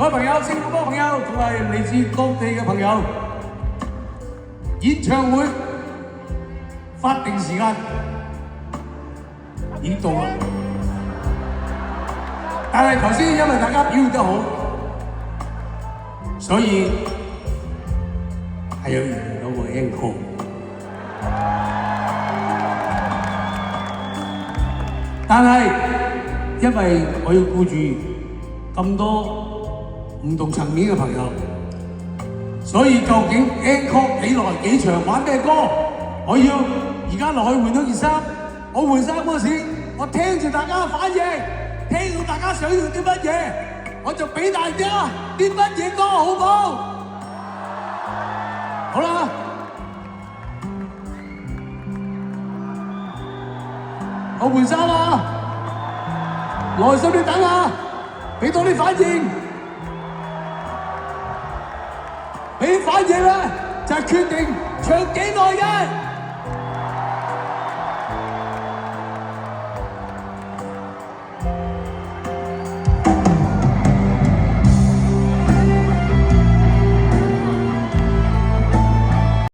各位朋友，新加坡朋友同埋嚟自各地嘅朋友，演唱會法定時間已經到啦。但係頭先因為大家表現得好，所以係有個 encore。但係因為我要顧住咁多唔同層面嘅朋友，所以究竟 encore 幾耐幾長玩咩歌？我要而家落去換咗件衫，我換衫嗰時，我聽住大家反應，聽到大家想要啲乜嘢，我就俾大家啲乜嘢歌，好唔好？好啦，我換衫啦，耐心啲等下，俾多啲反應。俾反應咧，就係決定唱幾耐嘅。